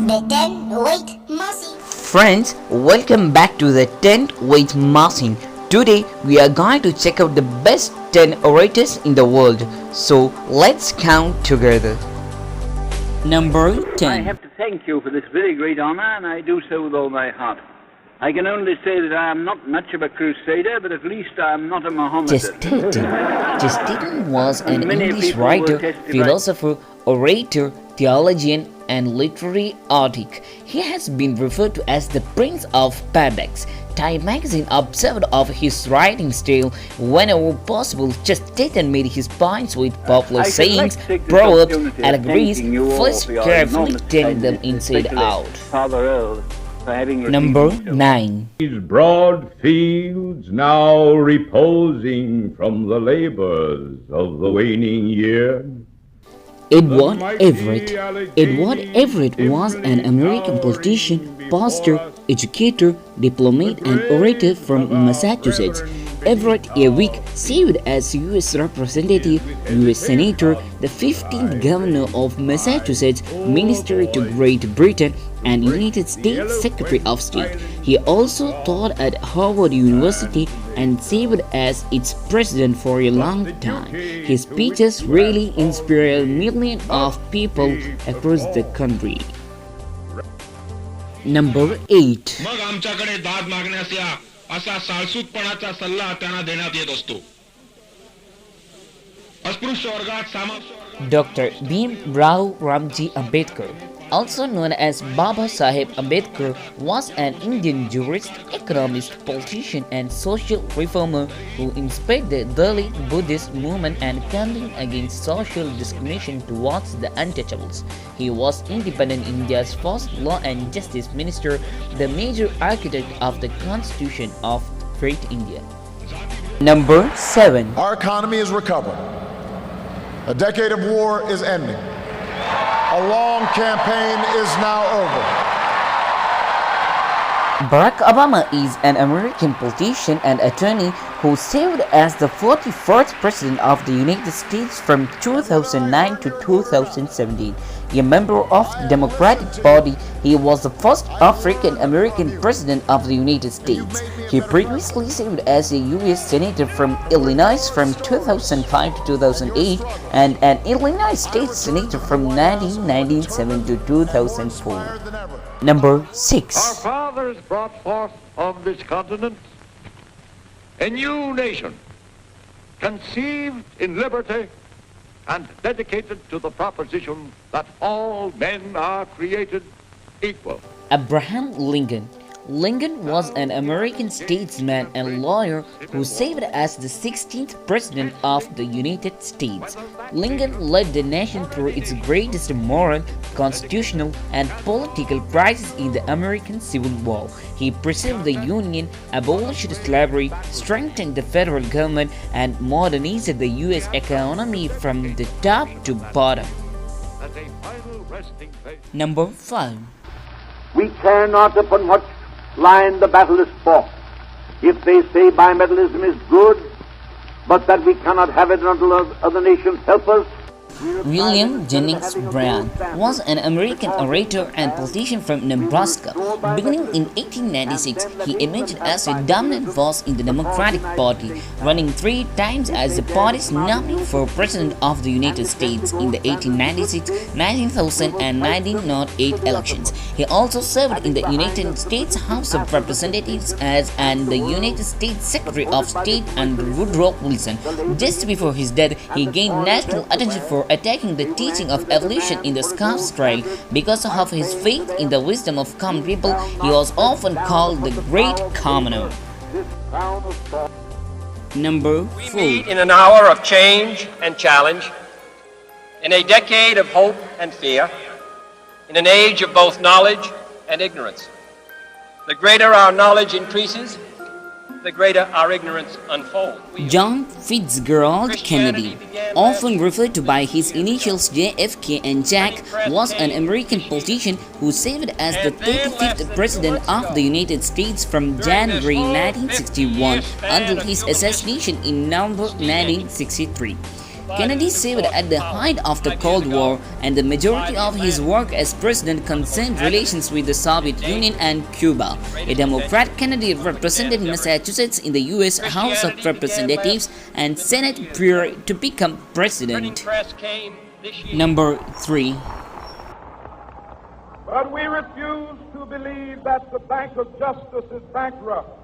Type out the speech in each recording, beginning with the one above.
The 10 with Mercy. Friends, welcome back to the 10th with Marcin. Today we are going to check out the best 10 orators in the world. So let's count together. Number 10. I have to thank you for this very great honor, and I do so with all my heart. I can only say that I am not much of a crusader, but at least I am not a Mohammedan. Chesterton was an English writer, philosopher, orator, theologian, and literary critic. He has been referred to as the Prince of Paradox. Time magazine observed of his writing style. Whenever possible, Chesterton made his points with popular sayings, proverbs, allegories, first carefully turning them inside out. Number 9. These broad fields now reposing from the labors of the waning year. Edward Everett. Edward Everett was an American politician, pastor, educator, diplomat, and orator from Massachusetts. Everett Everett served as U.S. Representative, U.S. Senator, the 15th Governor of Massachusetts, Minister to Great Britain, and United States Secretary of State. He also taught at Harvard University and served as its president for a long time. His speeches really inspired millions of people across the country. Number 8. मग आमच्याकडे दाद मागण्यास या असा साळसूतपणाचा सल्ला त्यांना देण्यात येत असतो. अस्पृश्य वर्गात सामाजिक Dr. Bhimrao Ramji Ambedkar, also known as Baba Saheb Ambedkar, was an Indian jurist, economist, politician, and social reformer who inspired the Dalit Buddhist movement and campaigned against social discrimination towards the untouchables. He was independent India's first law and justice minister, the major architect of the Constitution of Great India. Number 7. Our economy is recovering. A decade of war is ending. A long campaign is now over. Barack Obama is an American politician and attorney who served as the 41st President of the United States from 2009 to 2017. A member of the Democratic Party, he was the first African American President of the United States. He previously served as a U.S. Senator from Illinois from 2005 to 2008 and an Illinois State Senator from 1997 to 2004. Number 6. Our fathers brought forth on this continent a new nation, conceived in liberty and dedicated to the proposition that all men are created equal. Abraham Lincoln. Lincoln was an American statesman and lawyer who served as the 16th President of the United States. Lincoln led the nation through its greatest moral, constitutional, and political crisis in the American Civil War. He preserved the Union, abolished slavery, strengthened the federal government, and modernized the U.S. economy from the top to bottom. As a final resting place. Number 5. We care not upon what line the battle is fought. If they say bimetallism is good, but that we cannot have it until other nations help us, William Jennings Bryan was an American orator and politician from Nebraska. Beginning in 1896, he emerged as a dominant force in the Democratic Party, running 3 times as the party's nominee for President of the United States in the 1896, 1900, and 1908 elections. He also served in the United States House of Representatives as and the United States Secretary of State under Woodrow Wilson. Just before his death, he gained national attention for attacking the teaching of evolution in the Scarf trial. Because of his faith in the wisdom of common people, he was often called the Great Commoner. Number 4. In an hour of change and challenge, in a decade of hope and fear, in an age of both knowledge and ignorance. The greater our knowledge increases, the greater our ignorance unfolds. John Fitzgerald Kennedy, often referred to by his initials JFK and Jack, was an American politician who served as the 35th President of the United States from January 1961 until his assassination in November 1963. Kennedy served at the height of the Cold War, and the majority of his work as president concerned relations with the Soviet Union and Cuba. A Democrat, Kennedy represented Massachusetts in the U.S. House of Representatives and Senate prior to become president. Number 3. But we refuse to believe that the Bank of Justice is bankrupt.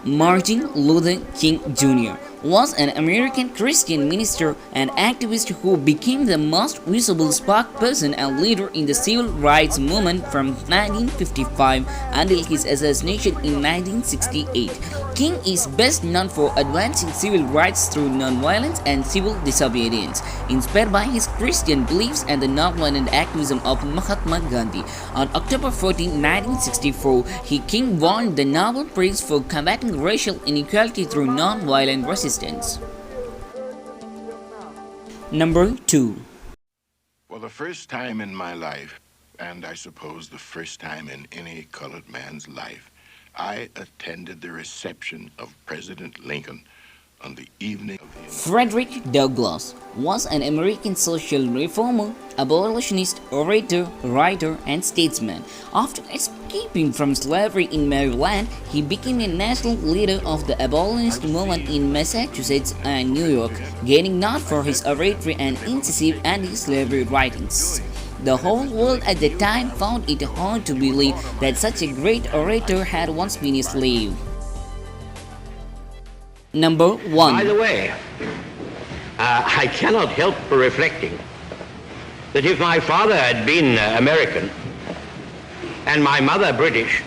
Martin Luther King Jr. was an American Christian minister and activist who became the most visible spokesperson and leader in the civil rights movement from 1955 until his assassination in 1968. King is best known for advancing civil rights through nonviolence and civil disobedience, inspired by his Christian beliefs and the nonviolent activism of Mahatma Gandhi. On October 14, 1964, King won the Nobel Prize for combating racial inequality through nonviolent resistance. Number 2. For the first time in my life, and I suppose the first time in any colored man's life, I attended the reception of President Lincoln on the evening of the... Frederick Douglass was an American social reformer, abolitionist, orator, writer, and statesman. After escaping from slavery in Maryland, he became a national leader of the abolitionist movement in Massachusetts and New York, gaining known for his oratory and incisive anti-slavery writings. The whole world at the time found it hard to believe that such a great orator had once been a slave. Number 1. By the way, I cannot help reflecting that if my father had been American and my mother British,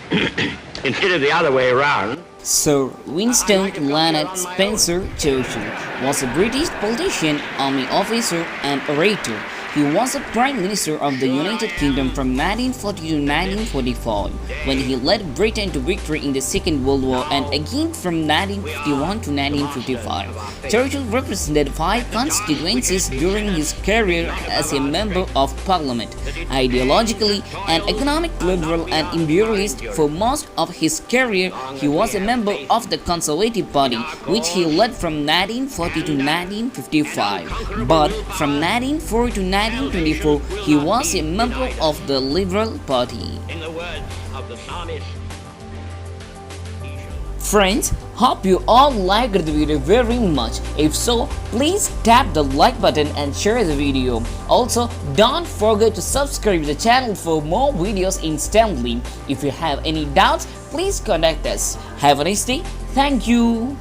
instead of the other way around, Sir Winston Leonard Spencer Churchill was a British politician, army officer, and orator. He was the Prime Minister of the United Kingdom from 1940 to 1945, when he led Britain to victory in the Second World War, and again from 1951 to 1955. Churchill represented 5 constituencies during his career as a Member of Parliament. Ideologically an economic liberal and imperialist, for most of his career he was a member of the Conservative Party, which he led from 1940 to 1955. But from 1940 to 1924, he was a member of the Liberal Party. Friends, hope you all liked the video very much. If so, please tap the like button and share the video. Also, don't forget to subscribe to the channel for more videos instantly. If you have any doubts, please contact us. Have a nice day. Thank you.